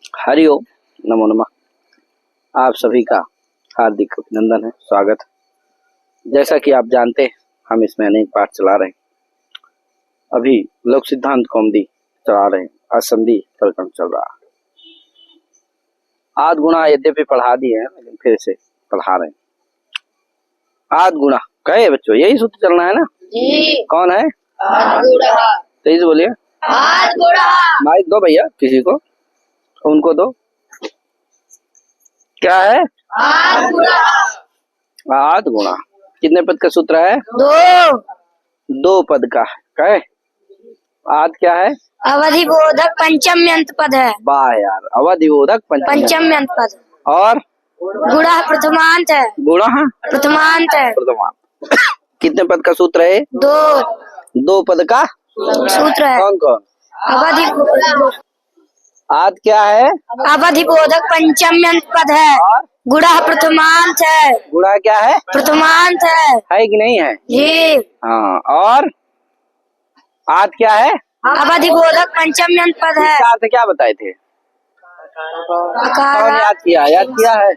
हरि ओम, नमो नमः। आप सभी का हार्दिक अभिनंदन है, स्वागत है। जैसा कि आप जानते हैं, हम इसमें अनेक पाठ चला रहे हैं। अभी लोक सिद्धांत कौमुदी चला रहे हैं, असंधि प्रकरण चल रहा है। आद गुणा यद्यपि पढ़ा दिए हैं, लेकिन फिर से पढ़ा रहे हैं। आद गुणा कहे बच्चों, यही सूत्र चलना है ना जी। कौन है? तेज बोलिए। माइक दो भैया किसी को, उनको दो। क्या है? आद गुणा कितने पद का सूत्र है? दो पद का है। आद क्या है? अवधि बोधक पंचम्यंत पद है। वाह यार, अवधि बोधक पंचम्यंत पद। और गुणा प्रथमांत है। गुणा प्रथमांत है। प्रथमांत कितने पद का सूत्र है? दो पद का सूत्र है। कौन कौन? अवधि आद क्या है? अवधि बोधक पंचम्यंत पद है। और गुणा प्रथमांत है। गुणा क्या है? प्रथमांत है कि नहीं है? जी। हाँ, और आद क्या है? अवधि बोधक पंचम्यंत पद है। इसका अर्थ क्या बताए थे? कौन याद किया है?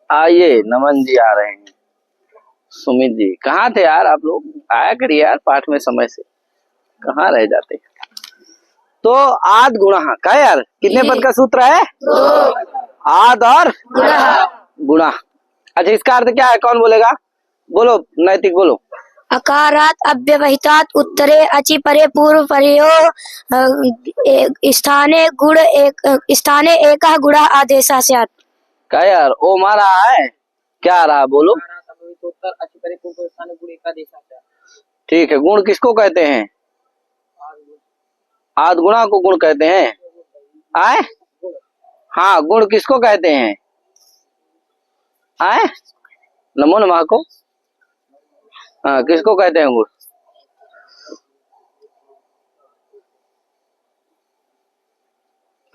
आइए, नमन जी आ रहे हैं। सुमित जी कहाँ थे यार? आप लोग आया करिए यार पाठ में, समय से कहाँ रह जाते। तो आद गुणा का यार कितने पद का सूत्र है? आद और गुणा। अच्छा, इसका अर्थ क्या है? कौन बोलेगा? बोलो, नैतिक बोलो। अकारात अव्यवहितात उत्तरे अचि परे पूर्व परयो स्थाने गुण स्थाने एकः गुणः आदेशः स्यात्। क्या यार ओ मारा है? क्या आ रहा? बोलो। ठीक है, गुण किसको कहते हैं? आद गुणा को गुण कहते हैं। आए? हाँ, गुण किसको कहते हैं? आए? नमो नमः को। हाँ, किसको कहते हैं गुण?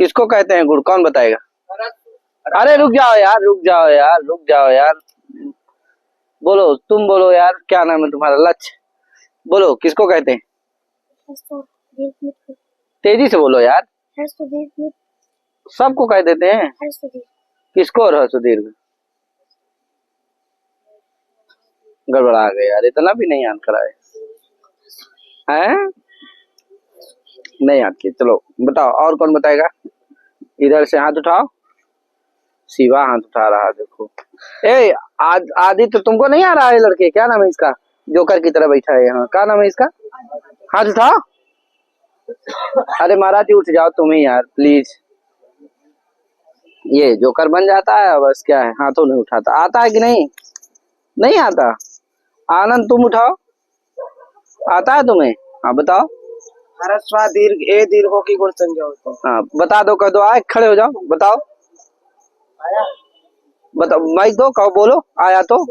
किसको कहते हैं गुण? कौन बताएगा? अरे रुक जाओ यार। बोलो, तुम बोलो यार, क्या नाम है तुम्हारा? लक्ष्य बोलो, किसको कहते हैं? तेजी से बोलो यार। सबको कह देते हैं। किसको? रहस्व दीर्घ। गड़बड़ा गए यार, इतना भी नहीं याद कराए हैं? नहीं याद किए। चलो बताओ, और कौन बताएगा? इधर से हाथ उठाओ। शिवा हाथ उठा रहा, देखो। ए आदि तो तुमको नहीं आ रहा है? लड़के क्या नाम है इसका? जोकर की तरह बैठा है यहाँ, क्या नाम है इसका? हाथ उठाओ। अरे महाराज जी उठ जाओ तुम ही यार, प्लीज। ये जोकर बन जाता है बस, क्या है? हाथों नहीं उठाता। आता है कि नहीं? नहीं आता। आनंद तुम उठाओ, आता है तुम्हें? हाँ बताओ। ह्रस्व दीर्घ ए दीर्घों की गुण संज्ञा होती है। हाँ बता दो, कह दो। आए खड़े हो जाओ, बताओ। बताओ, माइक दो, कहो, बोलो। आया तो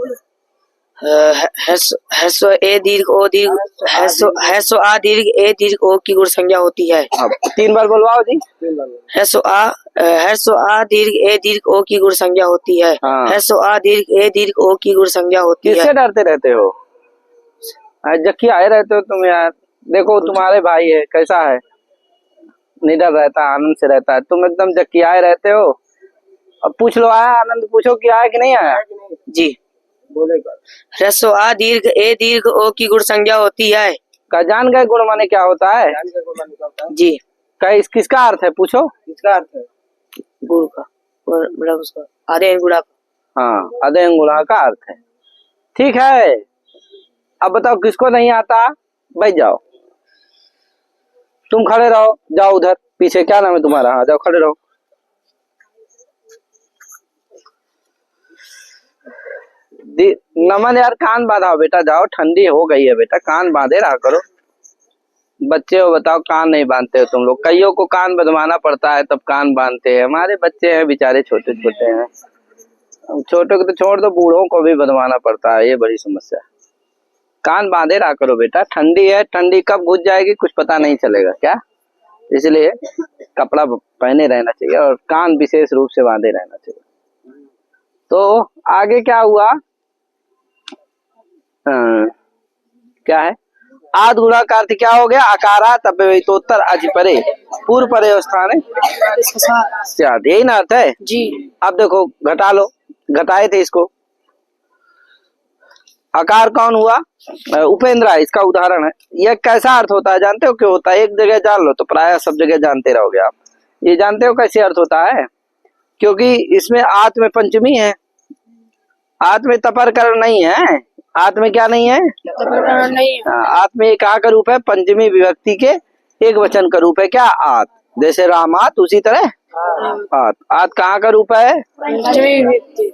ह्रस्व ए दीर्घ ओ दीर्घ ह्रस्व आ दीर्घ ए दीर्घ ओ की गुण संज्ञा होती है। 3 बार बोलवाओ जी। ह्रस्व आ दीर्घ ए दीर्घ ओ की गुण संज्ञा होती है। ह्रस्व आ दीर्घ ए दीर्घ ओ की गुण संज्ञा होती है। किससे डरते रहते हो? जक्की आए रहते हो तुम यार। देखो तुम्हारे भाई है, कैसा है? निडर रहता है, आनंद से रहता है। तुम एकदम जक्की आए रहते हो। अब पूछ लो, आया? आनंद पूछो कि आया कि नहीं आया जी। बोलेगा। ह्रस्व आ दीर्घ ए दीर्घ ओ की गुण संज्ञा होती है। का जान गए गुण माने क्या होता है? जी। का किसका अर्थ है? पूछो। किसका अर्थ है? गुण का, मतलब उसका आधे गुणा। हाँ, आधे गुणा का अर्थ है। ठीक है, अब बताओ किसको नहीं आता? बैठ जाओ, तुम खड़े रहो। जाओ उधर पीछे, क्या नाम है तुम्हारा? हाँ जाओ, खड़े रहो। नमन यार, कान बांधाओ बेटा, जाओ, ठंडी हो गई है बेटा, कान बांधे रहा करो। बच्चे हो, बताओ, कान नहीं बांधते हो तुम लोग? कईयों को कान बंधवाना पड़ता है तब कान बांधते हैं। हमारे बच्चे हैं बेचारे, छोटे छोटे हैं। छोटे को तो छोड़ दो, बूढ़ों को भी बंधवाना पड़ता है, ये बड़ी समस्या। कान बांधे रहा करो बेटा, ठंडी है, ठंडी कब घुस जाएगी कुछ पता नहीं चलेगा क्या, इसलिए कपड़ा पहने रहना चाहिए और कान विशेष रूप से बांधे रहना चाहिए। तो आगे क्या हुआ? क्या है? आद गुणा का अर्थ क्या हो गया? अकारात अव्यवहितोत्तर अच परे पूर्व परे स्थान स्यात्, यही ना अर्थ है जी। अब देखो घटा लो, घटाए थे इसको। अकार कौन हुआ? उपेंद्र, इसका उदाहरण है। यह कैसा अर्थ होता है जानते हो? क्यों होता है? एक जगह जान लो तो प्रायः सब जगह जानते रहोगे आप। ये जानते हो कैसे अर्थ होता है? क्योंकि इसमें आत में पंचमी है, आत में तपरकरण नहीं है। आत में क्या नहीं है? तपरकरण नहीं है। आत में एक का रूप है? पंचमी विभक्ति के एक वचन का रूप है क्या? आत। जैसे रामात उसी तरह आत। आत कहाँ का रूप है? पंचमी व्यक्ति,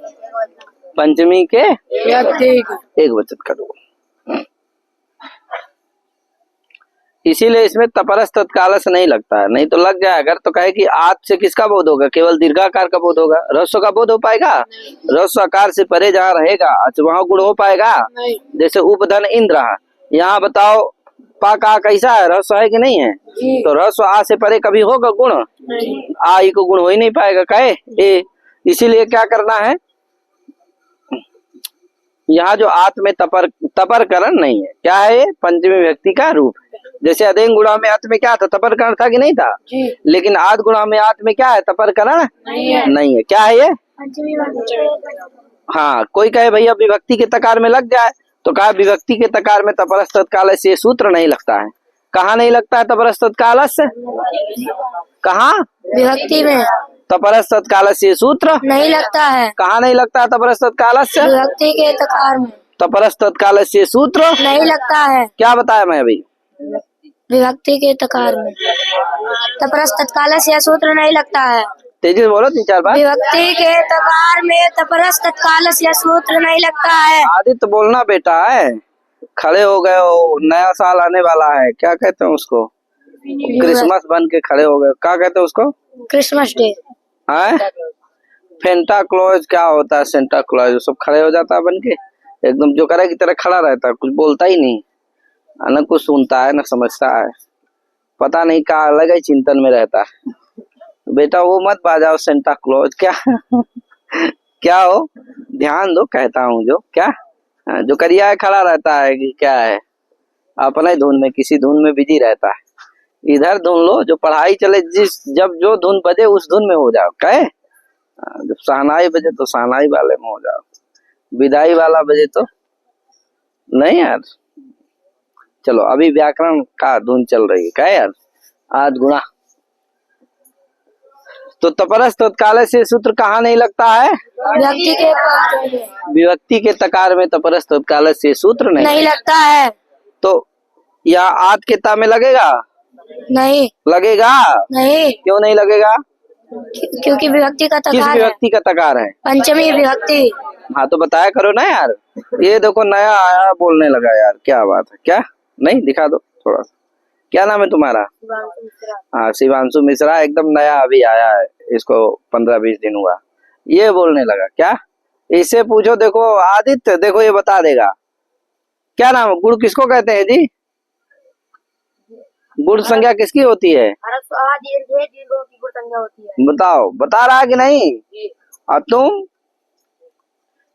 पंचमी के व्यक्ति एक वचन का रूप। इसीलिए इसमें तपरस तत्कालस नहीं लगता है, नहीं तो लग जाए अगर तो कहे कि आत से किसका बोध होगा? केवल दीर्घाकार का बोध होगा। रस्व का बोध हो पाएगा? रस्व आकार से परे जहाँ रहेगा वहाँ गुण हो पाएगा? नहीं। जैसे उपधन इंद्र, यहाँ बताओ पा का कैसा है? रस्व है कि नहीं है? जी। तो रस्व आ से परे कभी होगा गुण? नहीं। आ ही को गुण हो ही नहीं पाएगा, कहे ए। इसीलिए क्या करना है, यहाँ जो आत में तपरकरण नहीं है। क्या है? पंचमी व्यक्ति का रूप है। जैसे अदेंग गुणा में आत में क्या था? तपरकरण था कि नहीं था? जी। लेकिन आद गुणा में आत में क्या है? तपरकरण नहीं है। क्या है ये? हाँ, कोई कहे भैया विभक्ति के तकार में लग जाए, तो कहा विभक्ति के तकार में तपरस तत्काल से सूत्र नहीं लगता है। कहाँ नहीं लगता है तपरस तत्काल से? कहाँ? विभक्ति में तपरस तत्काल से सूत्र नहीं लगता है। कहाँ नहीं लगता है तपरस तत्काल से? विभक्ति के तकार में तपरस तत्काल से सूत्र नहीं लगता है। क्या बताया मैं अभी? विभक्ति के तकार में तपरस तत्काल से सूत्र नहीं लगता है। तेजी से बोलो 3-4 बार। विभक्ति के तकार में तपरस तत्काल से सूत्र नहीं लगता है। आदित्य बोलना बेटा है। खड़े हो गए हो, नया साल आने वाला है, क्या कहते हैं उसको? क्रिसमस बन के खड़े हो गए, क्या कहते हैं उसको? Christmas day. है फेंटा क्लॉज, क्या होता है सेंटा क्लॉज? सब खड़े हो जाता है बन के, एकदम जोकरा की तरह खड़ा रहता है, कुछ बोलता ही नहीं, न कुछ सुनता है न समझता है, पता नहीं क्या अलग ही चिंतन में रहता है। बेटा वो मत बाजाओ सेंटा क्लॉज, क्या क्या हो, ध्यान दो कहता हूँ। जो क्या जो करिया है खड़ा रहता है कि क्या है, अपने धुन में किसी धुन में बिजी रहता है। इधर धुन लो, जो पढ़ाई चले, जब जो धुन बजे उस धुन में हो जाओ। कहे जब शहनाई बजे तो शहनाई वाले में हो जाओ, विदाई वाला बजे तो नहीं यार। चलो अभी व्याकरण का धुन चल रही है, क्या यार? आज गुणा तो तपरस तत्काल से सूत्र कहाँ नहीं लगता है? विभक्ति के तकार में तपरस तत्काल से सूत्र नहीं लगता है। तो यहाँ आद के ता में लगेगा? नहीं लगेगा। नहीं। क्यों नहीं लगेगा? क्योंकि विभक्ति का किस तकार है? विभक्ति का तकार है? पंचमी विभक्ति। हाँ तो बताया करो ना यार। ये देखो नया आया बोलने लगा यार, क्या बात है? क्या नहीं दिखा दो थोड़ा सा। क्या नाम है तुम्हारा? हाँ शिवांशु मिश्रा, एकदम नया अभी आया है, इसको 15-20 दिन हुआ, ये बोलने लगा। क्या इससे पूछो, देखो आदित्य देखो ये बता देगा। क्या नाम है? गुण किसको कहते हैं जी? गुण संज्ञा किसकी होती है? बताओ, बता रहा है कि नहीं? अब तुम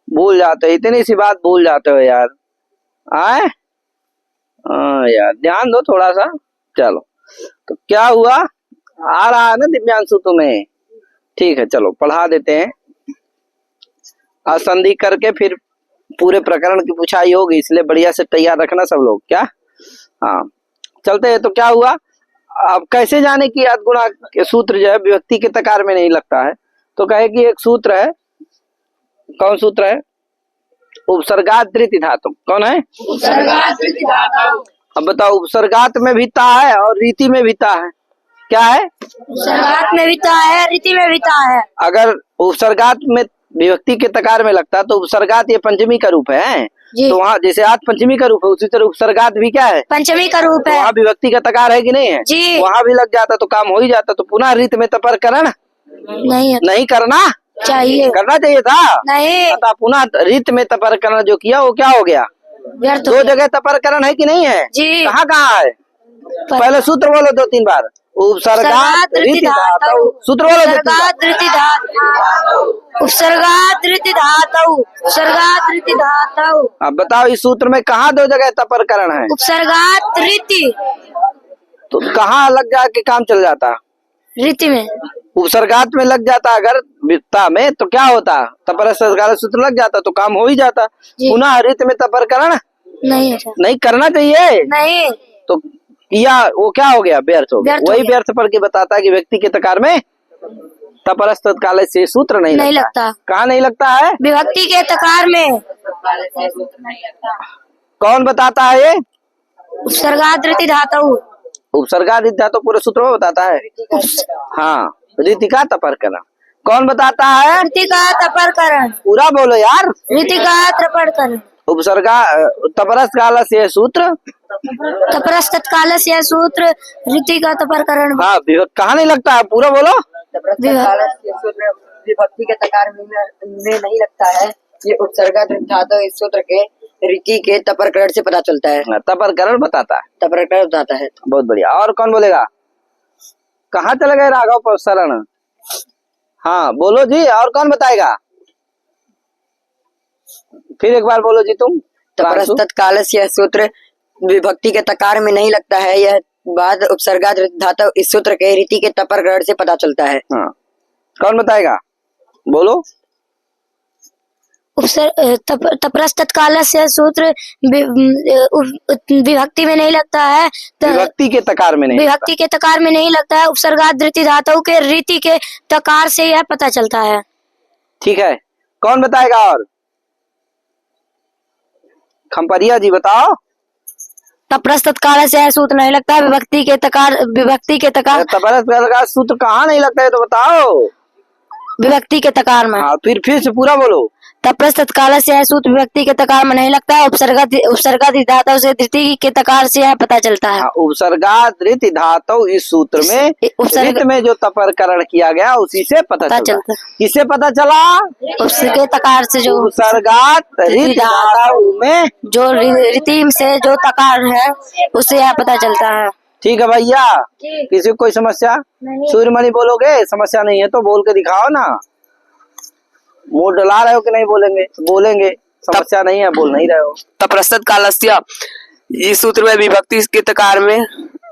भूल जाते हो, इतनी सी बात भूल जाते हो यार। आए यार ध्यान दो थोड़ा सा। चलो तो क्या हुआ, आ रहा है ना दिव्यांशु तुम्हें? ठीक है चलो पढ़ा देते हैं। असंधि करके फिर पूरे प्रकरण की पुछाई होगी, इसलिए बढ़िया से तैयार रखना सब लोग। क्या हाँ चलते हैं। तो क्या हुआ, अब कैसे जाने कि अदगुणा के सूत्र जो है विभक्ति के तकार में नहीं लगता है? तो कहे कि एक सूत्र है। कौन सूत्र है? उपसर्गात धृति धातु। कौन है? अब बताओ, उपसर्गात में भी ता है और रीति में भी ता है। क्या है? उपसर्गात में भी ता है, रीति में भी ता है। अगर उपसर्गात में विभक्ति के तकार में लगता है तो उपसर्गात ये पंचमी का रूप है। तो वहाँ जैसे आठ पंचमी का रूप है, उसी तरह उपसर्गात भी क्या है? पंचमी का रूप है। वहाँ विभक्ति का तकार है कि नहीं है जी? वहाँ भी लग जाता तो काम हो ही जाता। तो पुनः रीत में तपरकरण नहीं करना चाहिए, करना चाहिए था नहीं। पुनः रीत में तपरकरण जो किया वो क्या हो गया? दो जगह तपरकरण है कि नहीं है जी? कहाँ है? पहले सूत्र बोलो 2-3 बार। उपसर्गात रीति धातु। सूत्र बोलो जी तुम। उपसर्गात रीति धातु। उपसर्गात रीति धातु। उपसर्गात रीति धातु। अब बताओ इस सूत्र में कहाँ दो जगह तपरकरण है? उपसर्गात रीति। तो कहाँ लग जाके काम चल जाता? रीति में। उपसर्गात में लग जाता अगर वित्ता में तो क्या होता? तपरस्थ सूत्र लग जाता तो काम हो ही जाता। पुनः रीति में तपरकरण नहीं नहीं करना चाहिए। नहीं तो किया वो क्या हो गया? व्यर्थ हो गया। वही व्यर्थ पढ़ के बताता है कि व्यक्ति के तकार में तपरस्थ तत्काल से सूत्र नहीं लगता। कहाँ नहीं लगता है? विभक्ति के तकार में। कौन बताता है ये? उपसर्गात रीति धातु। उपसर्गात रीति धातु पूरे सूत्र में बताता है। हाँ, रीति का तपरकरण कौन बताता है? रीति का तपरकरण। पूरा बोलो यार। रीति का तपरकरण। उपसर्गा तपरस्थ काल से सूत्र। तपरस्थ तत्काल से सूत्र रीति का तपरकरण। हाँ, कहाँ नहीं लगता है? पूरा बोलो। विभक्ति के तकार में नहीं लगता है। ये उपसर्गात धातु इस सूत्र के रीति के तपरकरण से पता चलता है। तपरकरण बताता है। तपरकरण बताता है। बहुत बढ़िया। और कौन बोलेगा? कहाँ चले गए राघव प्रसरण? हाँ बोलो जी। और कौन बताएगा? फिर एक बार बोलो जी तुम। तपरस्थ तत्काल से यह सूत्र विभक्ति के तकार में नहीं लगता है। यह बाद उपसर्गात धातु इस सूत्र के रीति के तपरकरण से पता चलता है। हाँ, कौन बताएगा? बोलो। तपरस्थ तत्काल से सूत्र विभक्ति में नहीं लगता है। विभक्ति के तकार में नहीं। विभक्ति के तकार में नहीं लगता है। उपसर्गात रीति धातु के रीति के तकार से यह पता चलता है। ठीक है, कौन बताएगा? और खम्परिया जी बताओ। तपरस्थ तत्काल से यह सूत्र नहीं लगता है। विभक्ति के तकार तपरस्थ सूत्र कहाँ नहीं लगता है तो बताओ। विभक्ति के तकार में। हाँ, फिर से पूरा बोलो। तपरस्थ तत्काल से यह सूत्र विभक्ति के तकार में नहीं लगता है। उपसर्गात धातु से रीति के तकार से यह पता चलता है। उपसर्गात रीति धातु इस सूत्र में रीति में जो तपरकरण किया गया उसी से पता चलता। किससे पता चला? उसके तकार से जो उपसर्गात रीति धातु में जो रीति से जो तकार है उससे यह पता चलता है। ठीक है भैया। किसी को कोई समस्या? सूर्यमणि बोलोगे? समस्या नहीं है तो बोल के दिखाओ ना। मुंह डला रहे हो कि नहीं बोलेंगे? बोलेंगे। समस्या नहीं है, बोल नहीं रहे हो। तपरस्थ कालस्य इस सूत्र में विभक्ति के तकार में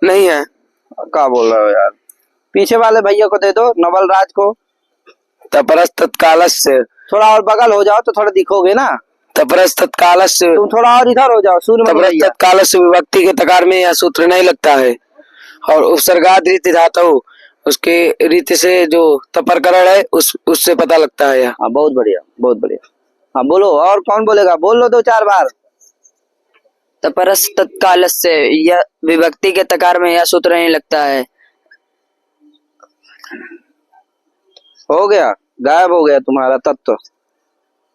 नहीं है। क्या बोल रहे हो यार? पीछे वाले भैया को दे दो, नवल राज को। तपरस्थ कालस्य थोड़ा और बगल हो जाओ तो थोड़ा दिखोगे ना। तपरस्थ कालस्य तुम थोड़ा और इधर हो जाओ। सूर्यमणि कालस्य विभक्ति के तकार में यह सूत्र नहीं लगता है। और उपसर्गात रीति धातु उसके रीति से जो तपरकरण है उससे पता लगता है। हाँ, बहुत बढ़िया, बहुत बढ़िया। हाँ बोलो। और कौन बोलेगा? बोल लो 2-4 बार। तपरस्थ तत्काल से यह विभक्ति के तकार में यह सूत्र नहीं लगता है। हो गया, गायब हो गया तुम्हारा तत्व।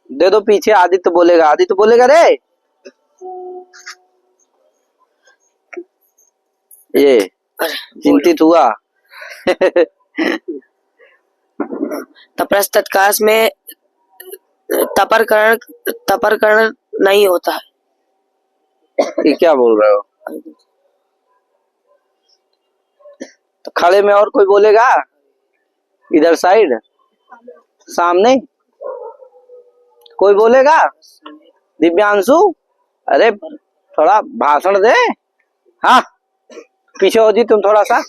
दे दो पीछे। आदित्य बोलेगा। आदित्य बोलेगा रे। ये चिंतित हुआ। तपरस्थ तत्काल में तपरकरण नहीं होता है। ये क्या बोल रहे हो? तो खड़े में और कोई बोलेगा? इधर साइड सामने कोई बोलेगा? दिव्यांशु, अरे थोड़ा भाषण दे। हाँ, पीछे हो जी तुम थोड़ा सा।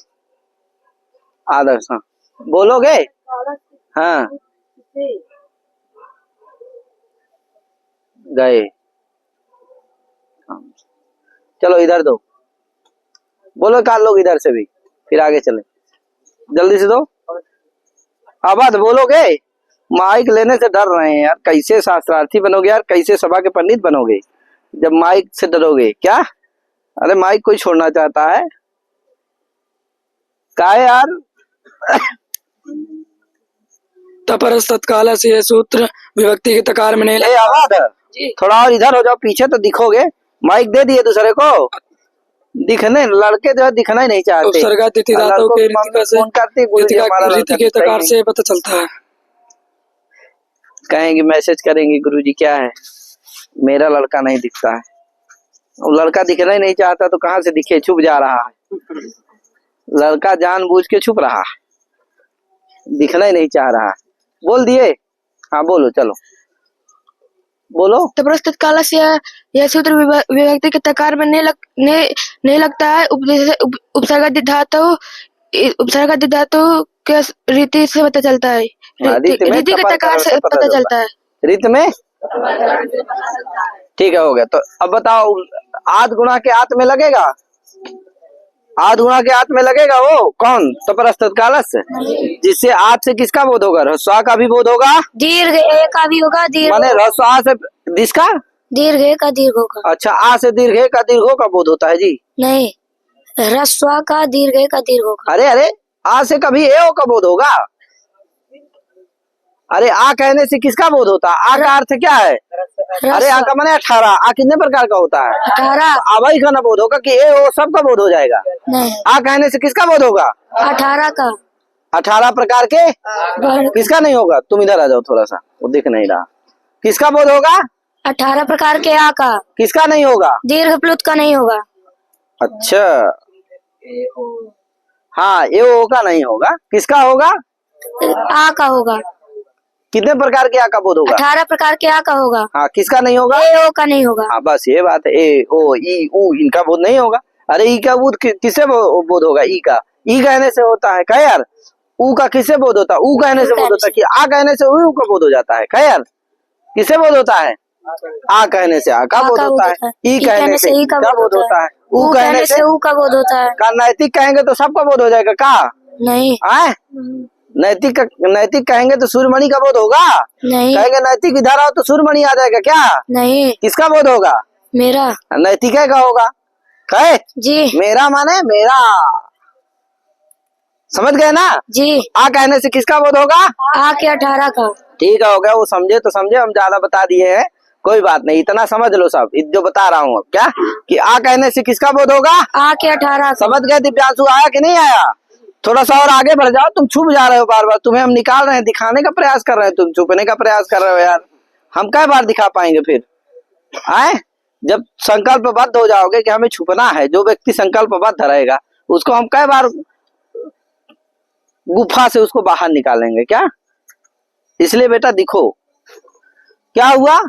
आदर्श, हाँ बोलोगे? हाँ गए। चलो इधर दो। बोलो काल लोग इधर से भी, फिर आगे चले। जल्दी से दो। आवाज बोलोगे? माइक लेने से डर रहे हैं यार। कैसे शास्त्रार्थी बनोगे यार? कैसे सभा के पंडित बनोगे जब माइक से डरोगे? क्या? अरे माइक कोई छोड़ना चाहता है? क्या है यार? तपरस्थ तत्काल से यह सूत्र विभक्ति के तकार में नहीं। आवाज थोड़ा और इधर हो जाओ, पीछे तो दिखोगे। माइक दे दिए दूसरे को। दिखने लड़के जो दिखना ही नहीं चाहते। उपसर्गात रीति धातु के रीति के तकार से पता चलता है। कहेंगे मैसेज करेंगे गुरुजी क्या है, मेरा लड़का नहीं दिखता है। लड़का दिखना ही नहीं चाहता तो कहाँ से दिखे? छुप जा रहा है। लड़का जानबूझ के छुप रहा, दिखना ही नहीं चाह रहा। बोल दिए? हाँ बोलो, चलो बोलो। तटस्थ काल से यह सूत्र विभक्ति के तकार में नहीं लगता है। उपसर्ग धातु के रीति से पता चलता है। रीति के तकार से पता चलता है। रीत में ठीक है, हो गया। तो अब बताओ, आद गुणा के आत में लगेगा? आद गुणा के आत में लगेगा वो कौन? तटस्थ काल से, जिससे आद से किसका बोध होगा? ह्रस्व का भी बोध होगा, दीर्घ ए का भी होगा। माने ह्रस्व आ से जिसका दीर्घ ए का दीर्घ होगा। अच्छा, आ से दीर्घ ए का दीर्घ का बोध होता है जी? नहीं, ह्रस्व का दीर्घ ए का दीर्घ होगा। अरे आ से कभी ए का बोध होगा? अरे आ कहने से किसका बोध होता है? आ का अर्थ क्या है? अरे आ का माने 18। आ कितने प्रकार का होता है? 18। आवाई का ना बोध होगा कि ए ओ सबका बोध हो जाएगा? नहीं, आ कहने से किसका बोध होगा? 18 का। 18 प्रकार के किसका नहीं होगा? तुम इधर आ जाओ थोड़ा सा, वो दिख नहीं रहा। किसका बोध होगा? 18 प्रकार के आ का। किसका नहीं होगा? दीर्घ प्लुत का नहीं होगा। अच्छा, हाँ, ए ओ का नहीं होगा। किसका होगा? आ का होगा। कितने प्रकार के आ का बोध होगा? 18 प्रकार के आ का होगा। हाँ, किसका नहीं होगा? ए ओ का नहीं होगा। हाँ, बस ये बात है। ए ओ ई ऊ इनका बोध नहीं होगा। अरे ई का बोध किससे बोध होगा? ई का, ई कहने से होता है। कह यार, ऊ का किससे बोध होता है? ऊ कहने से बोध होता है। कि आ कहने से ऊ का बोध हो जाता है। कह यार, किससे बोध होता है? आ कहने से आ का बोध होता है। ई कहने से ई का बोध होता है। ऊ कहने से ऊ का बोध होता है। का नैतिक कहेंगे तो सबका बोध हो जाएगा का? नहीं। नैतिक कहेंगे तो सूर्यमणि का बोध होगा? नहीं। कहेंगे नैतिक इधर आओ तो सूर्यमणि आ जाएगा क्या? नहीं। किसका बोध होगा? मेरा। नैतिक का होगा। कहे जी। मेरा माने मेरा, समझ गए ना जी? आ कहने से किसका बोध होगा? आ के 18 का। ठीक है, हो गया। वो समझे तो समझे, हम ज्यादा बता दिए हैं, कोई बात नहीं। इतना समझ लो सब जो बता रहा हूँ। क्या कि आ कहने से किसका बोध होगा? आ के 18 का। समझ गए? दिव्यांशु आया कि नहीं आया? थोड़ा सा और आगे बढ़ जाओ, तुम छुप जा रहे हो बार बार। तुम्हें हम निकाल रहे हैं, दिखाने का प्रयास कर रहे हैं, तुम छुपने का प्रयास कर रहे हो यार। हम कई बार दिखा पाएंगे फिर? आए, जब संकल्पबद्ध हो जाओगे कि हमें छुपना है, जो व्यक्ति संकल्पबद्ध रहेगा उसको हम कई बार गुफा से उसको बाहर निकालेंगे। क्या? इसलिए बेटा दिखो, क्या हुआ?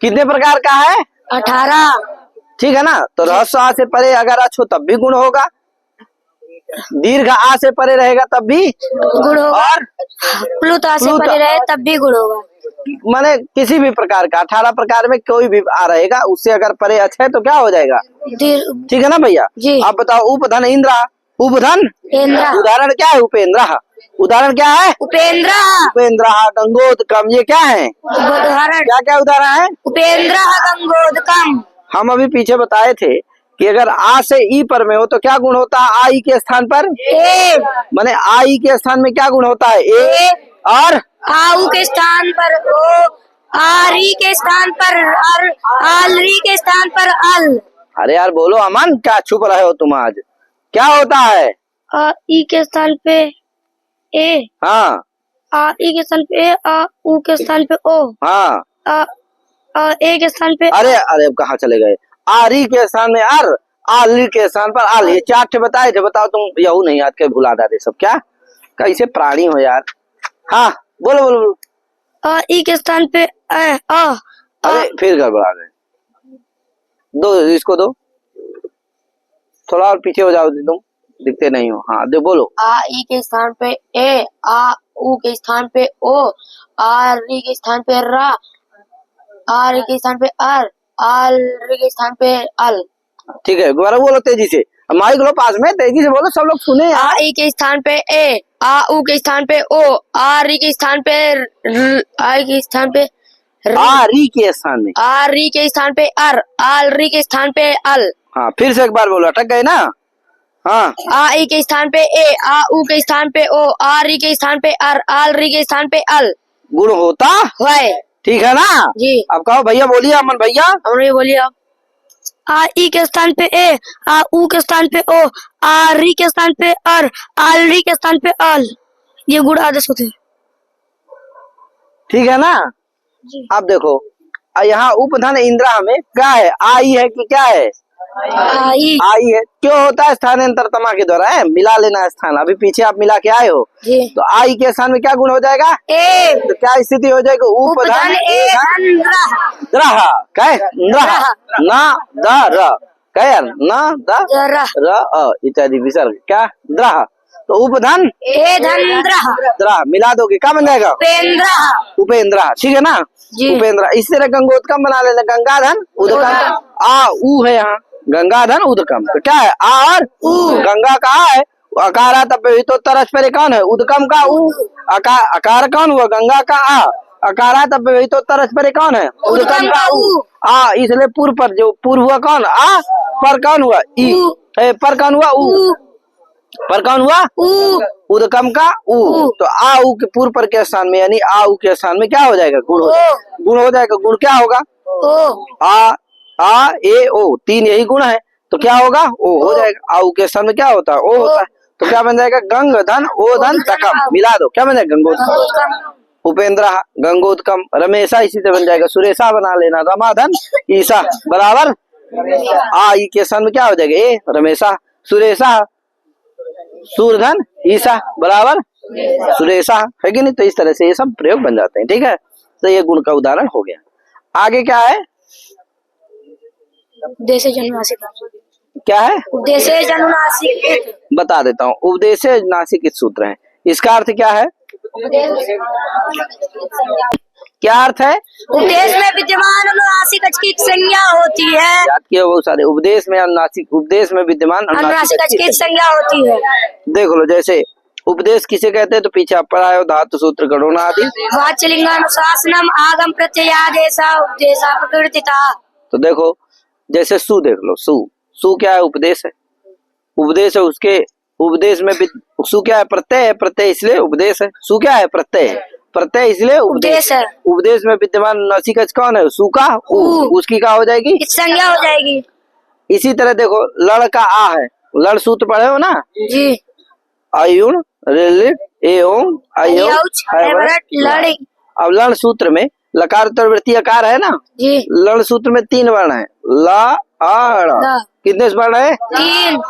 कितने प्रकार का है? 18। ठीक है ना? तो ह्रस्व आ से परे अगर अच्छो तब भी गुण होगा, दीर्घ आ से परे रहेगा तब भी गुण होगा, और प्लुत आ से परे रहे तब भी गुण होगा। माने किसी भी प्रकार का 18 प्रकार में कोई भी आ रहेगा, उससे अगर परे अच्छा है तो क्या हो जाएगा? ठीक है ना भैया? जी। आप बताओ, उपधन इंद्रा, उपधन उदाहरण क्या है? उपेंद्र। उदाहरण क्या है? उपेंद्र। उपेंद्र गंगोदकम, ये क्या है? उदाहरण। क्या क्या उदाहरण है? उपेंद्र गंगोदकम। हम अभी पीछे बताए थे कि अगर आ से ई पर में हो तो क्या गुण होता है? आ ई के स्थान पर ए। माने आ ई के स्थान में क्या गुण होता है? ए। और आऊ के स्थान पर ओ, आरी के स्थान पर अर, आलरी के स्थान पर अल। अरे यार बोलो अमन, क्या छुप रहे हो तुम आज? क्या होता है? आ ई के स्थान पे ए। हाँ। आ ई के स्थान पे ए, आ ऊ के स्थान पे ओ। हाँ। आ ए के स्थान पे। अरे अब कहाँ चले गए? आरी के स्थान में अर, आली के स्थान पर आल। ये 4 ठे बताए थे, बताओ तुम यहू नहीं याद के भुला दे सब। क्या कैसे प्राणी हो यार? हाँ बोलो बोलो बोलो। आ ई के स्थान पे ए, आ। अरे फिर गड़बड़ा गए। दो इसको दो, थोड़ा और पीछे हो जाओ तुम, दिखते नहीं हो। हाँ दो बोलो। आ ई के स्थान पे ए, आ ऊ के स्थान पे ओ, आ री के स्थान पे रा, आ री के स्थान पे अर, आल री के स्थान पे अल। ठीक है, दोबारा बोलो तेजी से। माइक लो पास में, तेजी से बोलो, सब लोग सुने। आ ई के स्थान पे ए, आ ऊ के स्थान पे ओ, आ री के स्थान पे आई के स्थान पे आ री के स्थान में, आ री के स्थान पे अर, आल री के स्थान पे अल। हाँ फिर से एक बार बोलो, अटक गए ना? हाँ। आ ई के स्थान पे ए, आ ऊ के स्थान पे ओ, आ री के स्थान पे अर, आल री के स्थान पे अल। गुण होता है। ठीक है ना? जी। अब कहो भैया, बोलिए अमन भैया। हमने बोलिए आप। आ ई के स्थान पे ए, आ ऊ के स्थान पे ओ, आ री के स्थान पे अर, आल री के स्थान पे अल। ये गुण आदेश होते हैं। ठीक है ना? जी। अब देखो यहाँ उपधन इंद्रा में क्या है? आई है कि क्या है? आई। आई है। क्यों होता है स्थानांतर तमा के द्वारा? है मिला लेना है स्थान। अभी पीछे आप मिला के आए हो, जी। तो आई के स्थान में क्या गुण हो जाएगा? ए। तो क्या स्थिति हो जाएगी? उपधन ए धन रह। द्रह कह द्रह ना द र कह ना द रह। र अ इत्यादि विसर्ग क्या द्रह। तो उपधन ए धन रह। द्रह मिला दोगे क्या बन जाएगा? उपेंद्र। उपेंद्र। ठीक है ना? जी। उपेंद्र। इस तरह गंगोत्कम बना लेना। गंगाधन उदकम आ उ है यहाँ। गंगाधन उदकम तो क्या है? आ और उ। गंगा का आ है, अकारा तब तो तरस पर कौन है? उदकम का उ। अकार कौन हुआ? गंगा का आ। अकारा तब तो तरस पर कौन है? उदकम का उ। आ इसलिए पूर्व पर जो पूर्व हुआ कौन? आ पर कौन हुआ? ई। पर कौन हुआ? उ। पर कौन हुआ? उ। उदकम का उ। तो आ उ के पूर्व पर के स्थान में यानी आ उ के स्थान में क्या हो जाएगा? गुण हो जाएगा। गुण हो जाएगा। गुण क्या होगा? ओ। आ ए ओ तीन यही गुण है, तो क्या होगा? ओ हो जाएगा। आ उ के स्थान में क्या होता है? ओ होता है। तो क्या बन जाएगा? गंग धन ओ धन तकम मिला दो क्या बन जाएगा? गंगोत्कम। उपेंद्र गंगोत्कम। रमेशा इसी से बन जाएगा। सुरेशा बना लेना। रमाधन ईसा बराबर आ ई के स्थान में क्या हो जाएगा? ए रमेशा। सुरेशा सूरधन ईसा बराबर सुरेशा है कि नहीं? तो इस तरह से ये सब प्रयोग बन जाते हैं। ठीक है, तो ये गुण का उदाहरण हो गया। आगे क्या है? उपदेशे जनुनासिक। क्या है? उपदेशे जनुनासिक। बता देता हूँ। उपदेशे नासिक सूत्र है। इसका अर्थ क्या है? क्या अर्थ है? उपदेश में विद्यमान अनुनासिक की संज्ञा होती है। याद किया बहुत सारे। उपदेश में अनुनासिक, उपदेश में विद्यमान अनुनासिक की संज्ञा होती है। देख लो, जैसे उपदेश किसे कहते हैं? तो पीछे आप पढ़ाए हो, धातु सूत्र गणना आदि। वाच्यलिंगानुशासनम आगम प्रत्ययादेश उपदेशा प्रकृतिता। तो देखो, जैसे सु देख लो। सु क्या है? उपदेश है। उपदेश है उसके। उपदेश में सु क्या है? प्रत्यय है। प्रत्यय इसलिए उपदेश है। सु क्या है? प्रत्यय है। प्रत्यय इसलिए उपदेश है। उपदेश में विद्यमान नासिकज कौन है? सु का उ। उसकी क्या हो जाएगी? संज्ञा हो जाएगी। इसी तरह देखो, लड़ का आ है। लड़ सूत्र पढ़े हो ना? जी। अयुण रिलिट एवं लड़। अब लड़ सूत्र में लकार उत्तरवर्ती आकार है ना? जी। लड़ सूत्र में तीन वर्ण है। ला आ। कितने वर्ण है? तीन।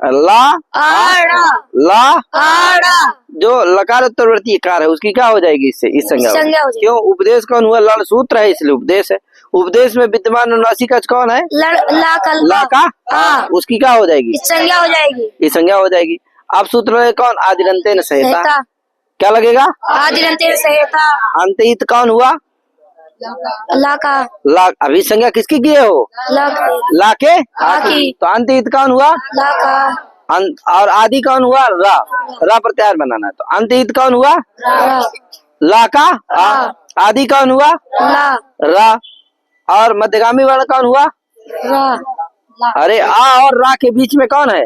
ला आड़ा। ला आड़ा। जो लकार उत्तरवर्ती कार है उसकी क्या हो जाएगी? इससे इस संज्ञा हो जाएगी। क्यों? उपदेश कौन हुआ? लड़ सूत्र है इसलिए उपदेश है। उपदेश में विद्यमान अनुनासिक कौन है? ला का आ। उसकी क्या हो जाएगी? संज्ञा हो जाएगी। ये संज्ञा हो जाएगी। अब सूत्र है कौन? आदिरंतेन सहिता। क्या लगेगा? आदिरंतेन सहिता। अंतहित कौन हुआ? ला का। ला। अभी संज्ञा किसकी किए हो? ला के आकी। तो अंतहित कौन हुआ? ला का। और आदि कौन हुआ? रा। रा प्रत्याहार बनाना है। तो अंतहित कौन हुआ? ला का आ। आदि कौन हुआ? रा। और मध्यगामी वर्ण कौन हुआ? रा। अरे आ और रा के बीच में कौन है?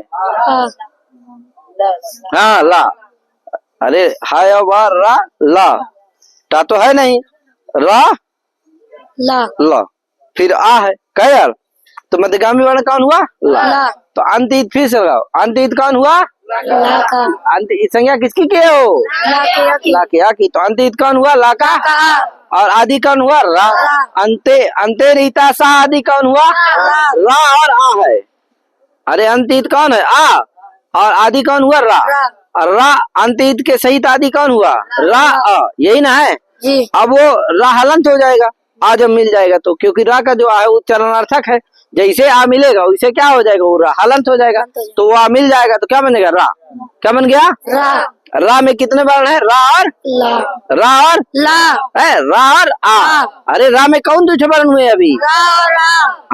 हाँ ला। अरे हाय और रा ला। टा तो है नहीं। रा ला। फिर आ है। क्या यार? तो मध्यगामी वर्ण कौन हुआ? ला। तो अंतहित फिर से लगाओ। अंतहित कौन हुआ? ला का। अंत संज्ञा किसकी किए हो? ला के आकी। तो अंतहित कौन हुआ? ला का। और आदि कौन हुआ? रा। अंते रीता सा आदि कौन हुआ? रा और आ है। अरे अंतहित कौन है? आ। और आदि कौन हुआ? रा। और रा अंतहित के सहित आदि कौन हुआ? रा अ। यही ना है? जी। अब वो रा हलंत हो जाएगा। आ जब मिल जाएगा तो, क्योंकि रा का जो आ है वो चलनार्थक है। जैसे आ मिलेगा वैसे क्या हो जाएगा? वो रा हलंत हो जाएगा। तो वो आ मिल जाएगा तो क्या बनेगा? रा। क्या बन गया? रा में कितने वर्ण है? रा और ला। रा और ला है। रा और आ। अरे रा में कौन दूसरे वर्ण हुए अभी?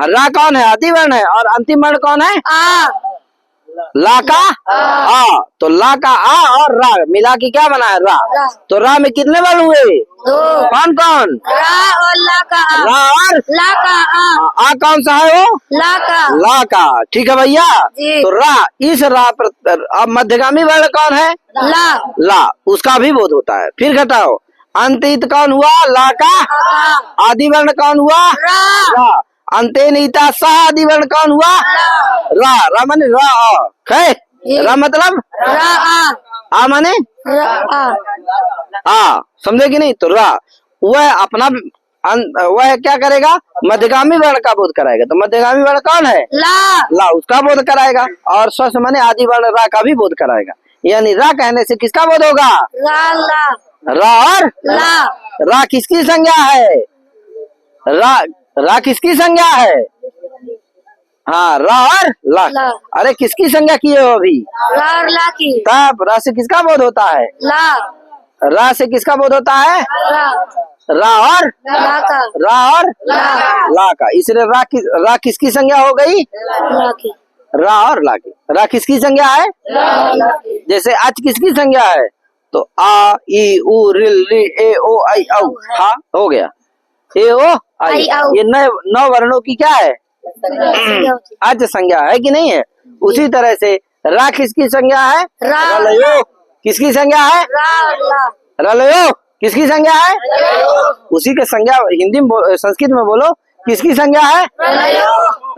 रा कौन है? आदि वर्ण है। और अंतिम वर्ण कौन है? आ। ला का आ। तो ला का आ और रा मिला के क्या बना है? रा। तो रा में कितने वर्ण हुए? दो। कौन कौन? रा और ला का आ। रा और ला का आ कौन सा है वो? ला का। ला का। ठीक है भैया। जी। तो रा इस रा पर अब मध्यगामी वर्ण कौन है? ला। उसका भी बोध होता है। फिर घटाओ। अंतहित कौन हुआ? ला का। आदि वर्ण कौन हुआ? रा। अंते नीता सा आदि वर्ण कौन हुआ? रा। रा माने रा है। रा मतलब आ माने आ। समझे कि नहीं? तो रा वह अपना वह क्या करेगा, मध्यगामी वर्ण का बोध कराएगा। तो मध्यगामी वर्ण कौन है, ला। ला, उसका बोध कराएगा। और स्व से माने आदि वर्ण रा का भी बोध कराएगा। यानी रा कहने से किसका बोध होगा, रा ला। रा और ला। रा किसकी संज्ञा है, रा किसकी संज्ञा है, हाँ रा और ला। ला। अरे किसकी संज्ञा किए हो अभी, रा और ला की। तब रा से किसका बोध होता है, ला। रा से किसका बोध होता है, रा। रा और ला का। रा और ला। ला का। इसलिए रा किसकी संज्ञा हो गई, ला की। रा और ला की। रा किसकी संज्ञा है, ला की। जैसे अच किसकी संज्ञा है, तो आ ई उ रिल री ए ओ आई औ, हा हो गया, ए ओ आई औ। ये नौ वर्णों की क्या है, अच संज्ञा है कि नहीं है। उसी तरह से रा किसकी संज्ञा है, रा। रलयो किसकी संज्ञा है, रा और ला। रलयो किसकी संज्ञा है, उसी के संज्ञा हिंदी में संस्कृत में बोलो किसकी संज्ञा है,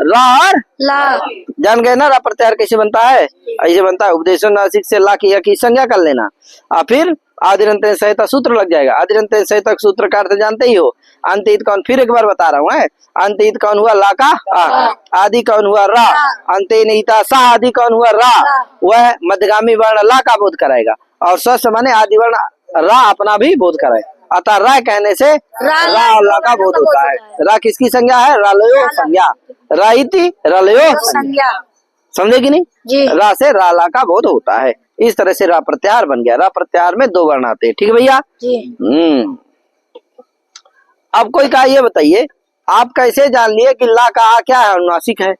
रा और ला। जान गए ना, रा प्रत्याहार कैसे बनता है, ऐसे बनता है, उपदेशो नासिक से ला की या की संज्ञा कर लेना, और फिर आदिरंत संहिता सूत्र लग जाएगा। आदिरंत संहिता सूत्र का अर्थ जानते ही हो, अंतहित कौन, फिर एक बार बता रहा हूँ, अंतहित कौन हुआ, ला का आ, आदि कौन हुआ, रा, अंतहिता सा, आदि कौन हुआ, रा, वह मध्यगामी वर्ण ला का बोध कराएगा, और स्व माने आदि वर्ण रा अपना भी बोध कराएगा। अतः रा कहने से रा और ला का बोध होता है। रा किसकी संज्ञा है, रलयो संज्ञा, रा इति रलयो संज्ञा, समझे कि नहीं जी। रा से रा ला का बोध होता है। इस तरह से रा प्रत्याहार बन गया। रा प्रत्याहार में दो वर्ण आते हैं, ठीक है भैया जी। अब कोई का ये बताइए, आप कैसे जान लिए कि ला का आ क्या है, अनुनासिक है,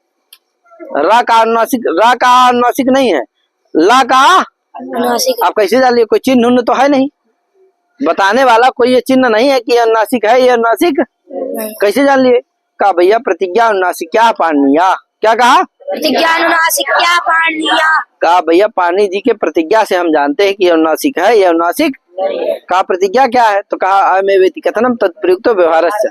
रा का अनुनासिक, रा का अनुनासिक नहीं है, ला का अनुनासिक। आप कैसे जान लिए, कोई चिन्ह उन्ह तो है नहीं, बताने वाला कोई ये चिन्ह नहीं है कि अनुनासिक है, ये अनुनासिक, कैसे जान लिए, कहा भैया प्रतिज्ञा अनुनासिक क्या पाणिया, क्या कहा, प्रतिज्ञा अनुनासिक क्या पाणिया, कहा भैया पाणिनि जी के प्रतिज्ञा से हम जानते हैं कि ये अनुनासिक है, ये अनुनासिक, कहा प्रतिज्ञा क्या है, तो कहा अयमेवेति कथनम तत्प्रयुक्तो व्यवहारस्य,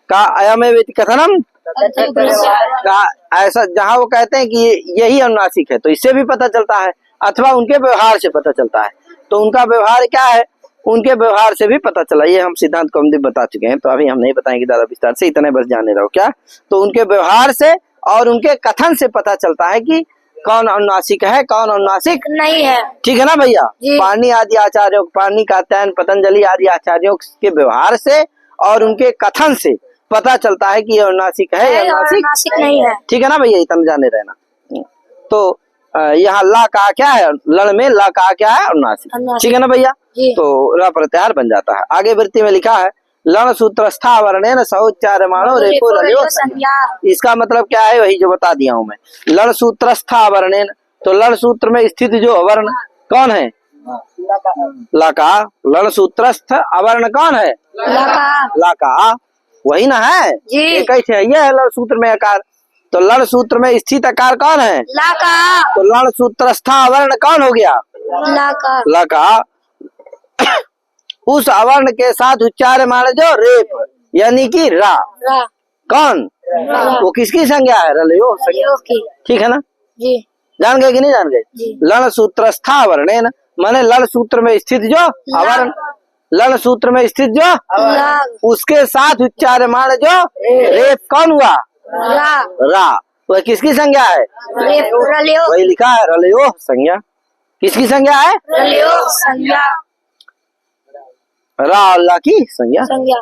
कहा अयमेवेति कथनम, कहा ऐसा जहाँ वो कहते हैं कि यही अनुनासिक है तो इससे भी पता चलता है, अथवा उनके व्यवहार से पता चलता है, तो उनका व्यवहार क्या है, उनके व्यवहार से भी पता चला। ये हम सिद्धांत कौमुदी बता चुके हैं, तो अभी हम नहीं बताएंगे ज्यादा विस्तार से, इतने बस जाने रहो क्या, तो उनके व्यवहार से और उनके कथन से पता चलता है कि कौन अनुनासिक है, कौन अनुनासिक नहीं है, ठीक है ना भैया। जी। पाणिनि आदि आचार्यों, पाणिनि कात्यायन पतंजलि आदि आचार्यों के व्यवहार से और उनके कथन से पता चलता है कि ये अनुनासिक है या अनुनासिक नहीं है, ठीक है ना भैया, इतना जाने रहना। तो यहाँ ला का क्या है, लड़ में ला का क्या है, अनुनासिक, ठीक है ना भैया। जी। तो रा प्रत्याहार बन जाता है। आगे वृत्ति में लिखा है लण सूत्रस्था वर्णेन सहोच्चार्यमाणो रेफो रलयो संज्ञा। इसका मतलब क्या है, वही जो बता दिया हूँ मैं। लण सूत्रस्था वर्णेन, तो लण सूत्र में स्थित जो अवर्ण कौन है, लका, लण सूत्रस्थ अवर्ण कौन है, लका, लका, वही ना है, जी। ये कैसे है, ये है लण सूत्र में अकार, तो लण सूत्र में स्थित अकार कौन है, लका, तो लण सूत्रस्था अवर्ण कौन हो गया, लका, लका। उस अवर्ण के साथ उच्चार्यमाण जो रेप यानी कि रा, रा, कौन, वो किसकी संज्ञा है, रलयो संज्ञा, रलयो की, ठीक है ना, जी। जान गए कि नहीं जान गए। जी। लण सूत्रस्था वर्णेन माने लण सूत्र में स्थित जो अवर्ण, लण सूत्र में स्थित जो उसके साथ उच्चार्यमाण जो रेप कौन हुआ, रा, रा, वह किसकी संज्ञा है, रेप रलयो, वही लिखा है रलयो संज्ञा, किसकी संज्ञा है, रलयो संज्ञा, रा अल्लाह की संज्ञा, संज्ञा,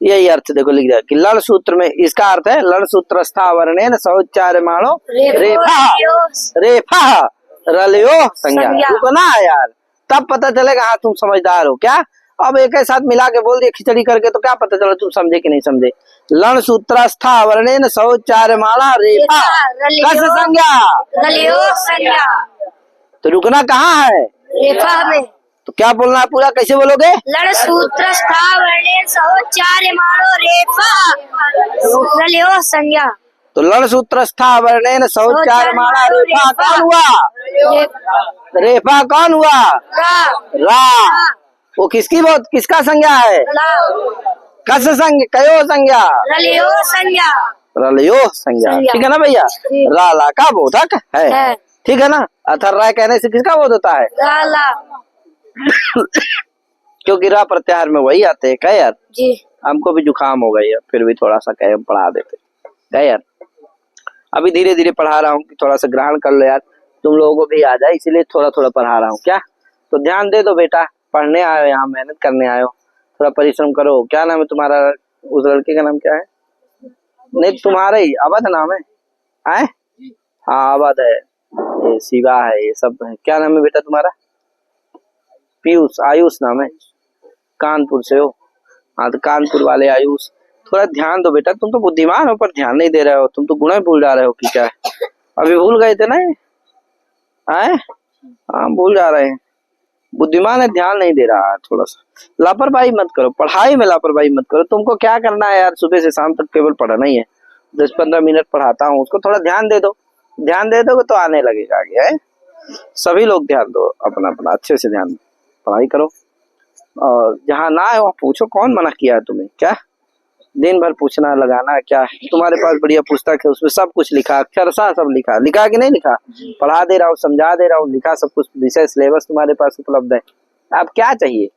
यही अर्थ देखो लिख दिया कि लण सूत्र में, इसका अर्थ है लण सूत्रस्था वर्णेन सहोच्चार्यमाणो रेफा, रेफा रलयो संज्ञा। तुमको ना है यार, तब पता चलेगा हाँ तुम समझदार हो क्या। अब एक साथ मिला के बोल दिए खिचड़ी करके, तो क्या पता चला तुम समझे कि नहीं समझे। लण सूत्रस्था वर्णेन सहोच्चार्यमाणा रेफा कस संज्ञा, रलयो संज्ञा, तो रुकना कहाँ है, रेफा में, तो क्या बोलना है पूरा, कैसे बोलोगे, लण सूत्रस्था वर्णेन सहोच्चार्यमाणो रेफा रलयो संज्ञा, तो लण सूत्रस्था वर्णेन सहोच्चार्यमाणा रेफा कौन हुआ, रेफा कौन हुआ, रा, रा, वो किसकी बहुत किसका संज्ञा है, कस संज्ञा, कयो संज्ञा, रलयो संज्ञा, रलयो संज्ञा, ठीक है ना भैया। रा ला का बोधक है, ठीक है ना। अथर राय कहने से किसका बोध होता है, रा ला, क्योंकि रा प्रत्याहार में वही आते हैं, क्या यार, जी। हमको भी जुकाम हो गई है, फिर भी थोड़ा सा कहे पढ़ा देते है यार। अभी धीरे धीरे पढ़ा रहा हूँ कि थोड़ा सा ग्रहण कर लो यार, तुम लोगों को भी आ जाए, इसीलिए थोड़ा थोड़ा पढ़ा रहा हूँ। क्या तो ध्यान दे दो बेटा, पढ़ने आए हो यहाँ, मेहनत करने आए हो, थोड़ा परिश्रम करो। क्या नाम है तुम्हारा? उस लड़के का नाम क्या है? नहीं तुम्हारा ही अवध नाम है? आए हाँ अवध है, ये शिवा है, ये सब है। क्या नाम है बेटा तुम्हारा? पीयूष, आयुष नाम है, कानपुर से हो? हाँ तो कानपुर वाले आयुष, थोड़ा ध्यान दो बेटा, तुम तो बुद्धिमान हो पर ध्यान नहीं दे रहे हो, तुम तो गुण भूल जा रहे हो कि क्या है? अभी भूल गए थे ना? आए हाँ भूल जा रहे हैं, बुद्धिमान है ध्यान नहीं दे रहा है। थोड़ा सा लापरवाही मत करो, पढ़ाई में लापरवाही मत करो। तुमको क्या करना है यार, सुबह से शाम तक केवल पढ़ना ही है। 10-15 मिनट पढ़ाता हूँ, उसको थोड़ा ध्यान दे दो, ध्यान दे दोगे तो आने लगेगा आगे है। सभी लोग ध्यान दो, अपना अपना अच्छे से ध्यान पढ़ाई करो, और जहाँ ना है वहाँ पूछो। कौन मना किया है तुम्हें? क्या दिन भर पूछना लगाना क्या है? तुम्हारे पास बढ़िया पुस्तक है, उसमें सब कुछ लिखा, अक्षरशः सब लिखा, लिखा कि नहीं लिखा? पढ़ा दे रहा हूँ, समझा दे रहा हूँ, लिखा सब कुछ, विषय सिलेबस तुम्हारे पास उपलब्ध है। अब क्या चाहिए?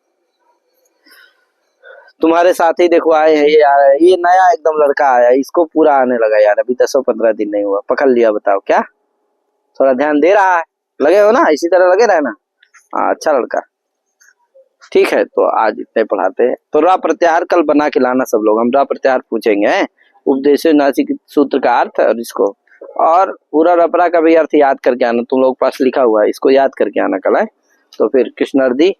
तुम्हारे साथ ही देखो आए हैं, ये नया एकदम लड़का आया, इसको पूरा आने लगा यार, अभी 10-15 दिन नहीं हुआ, पकड़ लिया। बताओ क्या थोड़ा ध्यान दे रहा है? लगे हो ना, इसी तरह लगे रहना। हाँ अच्छा लड़का, ठीक है। तो आज इतने पढ़ाते हैं, तो रा प्रत्याहार कल बना के लाना सब लोग, हम रा प्रत्याहार पूछेंगे। उपदेश नासिक सूत्र का अर्थ और इसको, और पूरा रपरा का भी अर्थ याद करके आना, तुम लोग पास लिखा हुआ है, इसको याद करके आना कल है। तो फिर कृष्णार्दी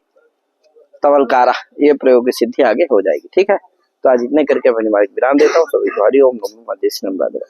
तवलकारा, ये प्रयोग की सिद्धि आगे हो जाएगी। ठीक है, तो आज इतने करके अपनी बात विराम देता हूँ। सभी को हरि ओम नमो नारायण।